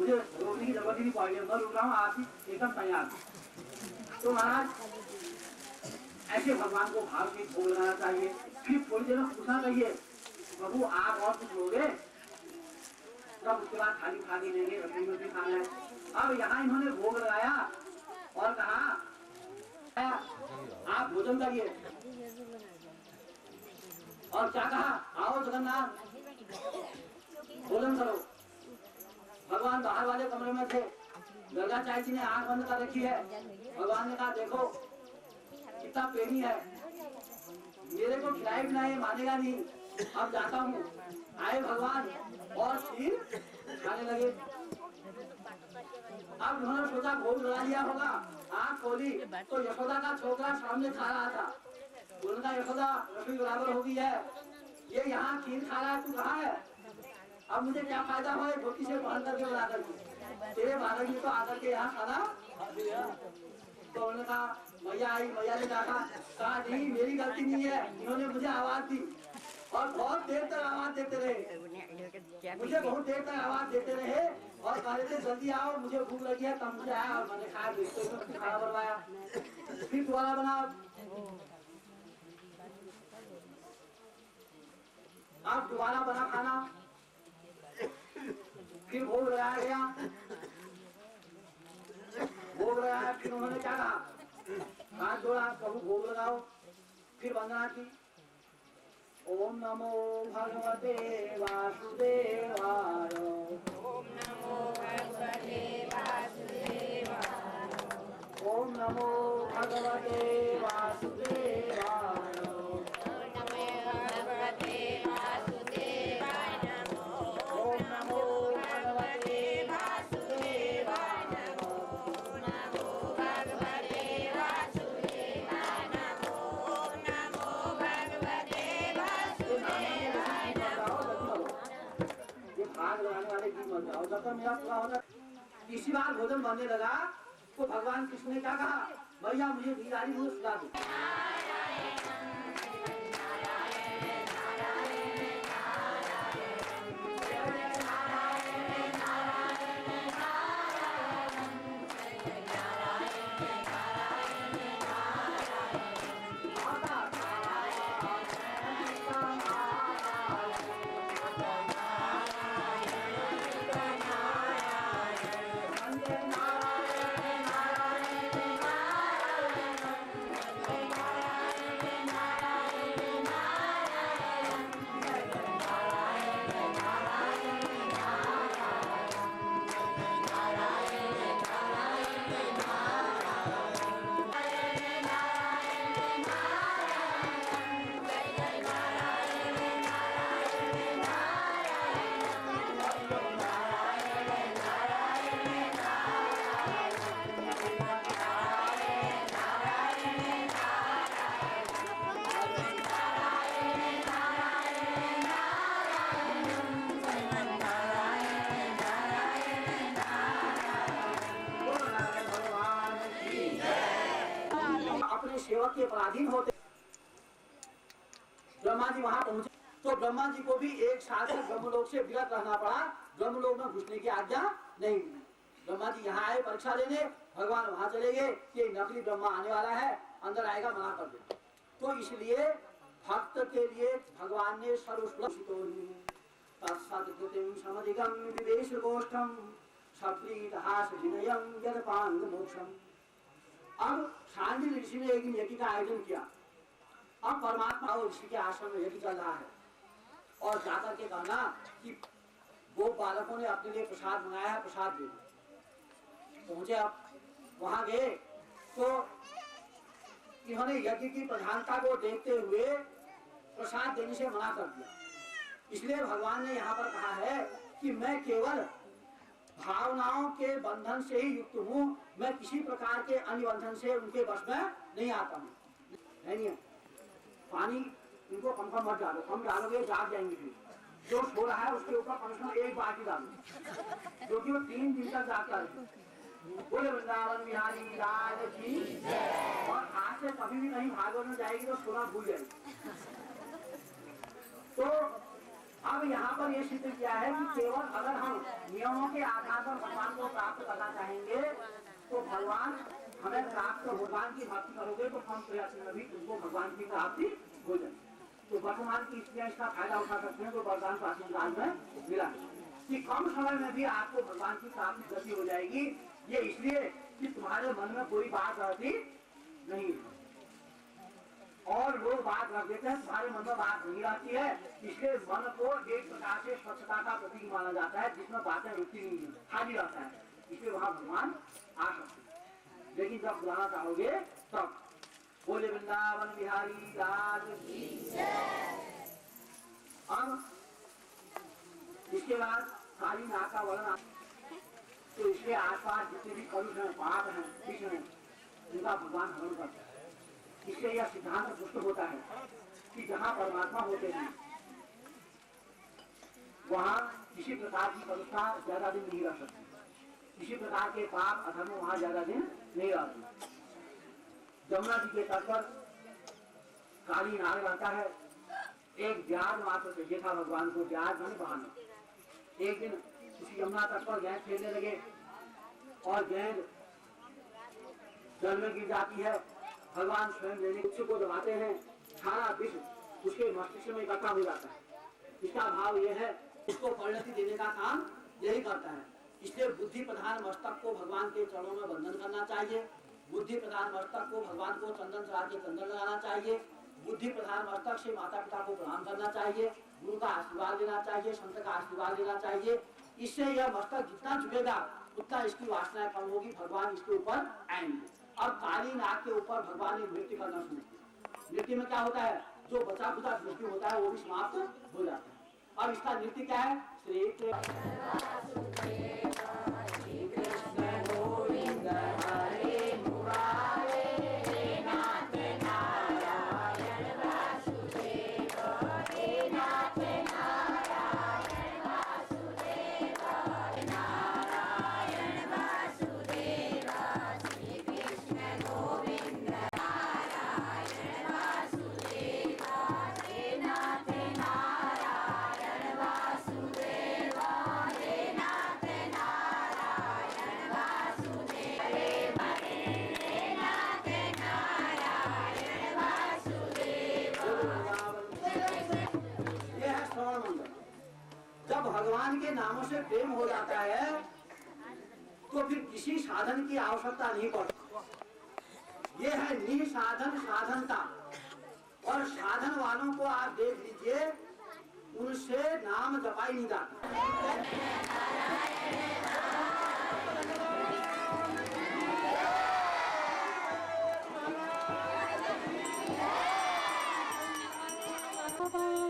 मुझे रोने की जरूरत ही नहीं पड़ेगी, मैं रुक रहा हूँ, आप ही एकदम तैयार। तो महाराज ऐसे भगवान को भाव से भोग लगाना चाहिए। फिर थोड़ी देर में पूछना चाहिए प्रभु आप और कुछ लोगे, तब उसके बाद थाली खा के लेंगे, रसोई में भी खाना है। अब यहाँ इन्होंने भोग लगाया और कहा आप भोजन करिए, और क्या कहा आओ जगन्नाथ भोजन करो। भगवान बाहर वाले कमरे में थे, गंगा चाय जी ने आंख बंद कर रखी है। भगवान ने कहा देखो कितना प्रेमी है, मेरे को खिलाए बिना ये मानेगा नहीं, अब जाता हूँ। आए भगवान और खीर खाने लगे। अब उन्होंने सोचा भोग लगा लिया होगा, आंख खोली तो यशोदा का छोकरा सामने खा रहा था। उनका यशोदा रसोई बराबर हो गई है, ये यहाँ खीर खा रहा है, तू कहाँ है? अब मुझे क्या फायदा हुआ धोती से बांध करके बुला करके, तेरे बालक ने तो आकर के यहाँ खाना। तो उन्होंने कहा मैया आई, मैया ने कहा नहीं मेरी गलती नहीं है, इन्होंने मुझे आवाज दी और बहुत देर तक आवाज देते रहे, मुझे बहुत देर तक आवाज देते रहे और कह रहे थे जल्दी आओ मुझे भूख लगी है। तब मुझे आया और मैंने खाया, खाना बनवाया, फिर दोबारा बना। अब दोबारा बना खाना, फिर भोग लगाया गया, भोग लगाया। फिर उन्होंने क्या कहा हाथ जोड़ा प्रभु भोग लगाओ, फिर वंदना की ओम नमो भगवते वासुदेवाय, ओम नमो भगवते वासुदेवाय, ओम नमो भगवते वासुदेवाय, ओम नमो भगवते वासुदेवाय नमो, ओम नमो भगवते वासुदेवाय नमो, नमो भगवते वासुदेवाय नमो, नमो भगवते वासुदेवाय नमो। ये भाग लगाने वाले गीत मत गाओ, जब तक मेरा पूरा होता। इसी बार भोजन बनने लगा तो भगवान कृष्ण ने क्या कहा भैया मुझे नींद आ रही, मुझे सुला दो। सेवक के पराधीन होते। ब्रह्मा जी वहां पहुंचे तो ब्रह्मा जी को भी एक साल से ब्रह्मलोक से विरत रहना पड़ा, ब्रह्मलोक में घुसने की आज्ञा नहीं मिली। ब्रह्मा जी यहाँ आए परीक्षा लेने, भगवान वहां चले गए कि नकली ब्रह्मा आने वाला है, अंदर आएगा मना कर दे। तो इसलिए भक्त के लिए भगवान ने अब शांति ऋषि ने एक दिन यज्ञ का आयोजन किया। अब परमात्मा और ऋषि के आश्रम में यज्ञ चल रहा है और जाकर के कहना कि वो बालकों ने अपने लिए प्रसाद मंगाया है, प्रसाद दे दो। पहुंचे, अब वहां गए तो इन्होंने यज्ञ की प्रधानता को देखते हुए प्रसाद देने से मना कर दिया। इसलिए भगवान ने यहाँ पर कहा है कि मैं केवल भावनाओं के बंधन से ही युक्त हूँ, मैं किसी प्रकार के अन्य बंधन से उनके वश में नहीं आता हूँ। नहीं पानी इनको पंखा मत डालो, हम डालोगे जाग जाएंगे फिर। जो सो रहा है उसके ऊपर कम से कम एक बाल्टी डालो, क्योंकि वो 3 दिन तक जागता है। बोले वृंदावन बिहारी लाल की। और आज से कभी भी कहीं भागवत में जाएगी तो सोना भूल जाएगी। तो अब यहाँ पर ये सिद्ध किया है कि केवल अगर हम नियमों के आधार पर भगवान को प्राप्त करना चाहेंगे तो भगवान हमें प्राप्त, भगवान की भक्ति करोगे तो कम प्रयास में भी तुमको भगवान की प्राप्ति हो जाए। तो वर्तमान की स्त्रियां इसका फायदा उठा सकते हैं, तो वरदान प्राचीन काल में मिला कि कम समय में भी आपको भगवान की प्राप्ति गति हो जाएगी। ये इसलिए कि तुम्हारे मन में कोई बात रहती नहीं है और लोग बात रख देते हैं, तुम्हारे मन में बात नहीं रहती है, इसलिए मन को एक प्रकार से स्वच्छता का प्रतीक माना जाता है, जिसमें बातें रुकती नहीं है, खाली रहता है, इसलिए वहां भगवान आ सकते हैं। लेकिन जब बुलाना चाहोगे तब। बोले वृंदावन बिहारी लाल की जय। अब इसके बाद काली नाग का वर्णन, तो इसके आसपास जितने भी कलुष हैं, पाप हैं, विष हैं, उनका भगवान हरण करता है। इससे यह सिद्धांत पुष्ट होता है कि जहाँ परमात्मा होते हैं वहाँ किसी प्रकार की कलुषता ज्यादा दिन नहीं रह सकती, किसी प्रकार के पाप अधर्म वहाँ ज्यादा दिन नहीं रहते। जमुना जी के तट पर काली नाग रहता है, एक ब्याज मात्र चाहिए था भगवान को, ब्याज नहीं बहाना। एक दिन उसी यमुना तट पर गेंद खेलने लगे और गेंद जल में गिर जाती है। भगवान स्वयं लेने को दबाते हैं, सारा विश्व उसके मस्तिष्क में इकट्ठा हो जाता है। इसका भाव यह है, उसको परिणति देने का काम यही करता है। इसलिए बुद्धि प्रधान मस्तक को भगवान के चरणों में बंधन करना चाहिए, बुद्धि प्रधान मस्तक को भगवान को चंदन चढ़ा के चंदन लगाना चाहिए, बुद्धि प्रधान मस्तक से माता पिता को प्रणाम करना चाहिए, गुरु का आशीर्वाद लेना चाहिए, संत का आशीर्वाद लेना चाहिए। इससे यह मस्तक जितना झुकेगा उतना इसकी वासनाएं कम होगी, भगवान इसके ऊपर आएंगे। अब काली नाग के ऊपर भगवान ने नृत्य करना शुरू किया। नृत्य में क्या होता है, जो बचा खुचा नृत्य होता है वो भी समाप्त हो जाता है। अब इसका नृत्य क्या है, श्री कृष्ण गोविंद हरे मुरारे नाथ नारायण वासुदेव, नाथ नारायण वासुदेव, नारायण वासुदेव, श्री कृष्ण गोविंद नारायण वासुदेव, नाथ नारायण वासुदेव, नाथ नारायण वासुदेव, नाथ नारायण वासुदेव। यह है श्रवण मंडल। जब भगवान के नामों से प्रेम हो जाता है तो फिर किसी साधन की आवश्यकता नहीं पड़ती। यह है निसाधन साधनता। और साधन वालों को आप देख लीजिए, उनसे नाम जपाई नहीं जाता। Bye-bye.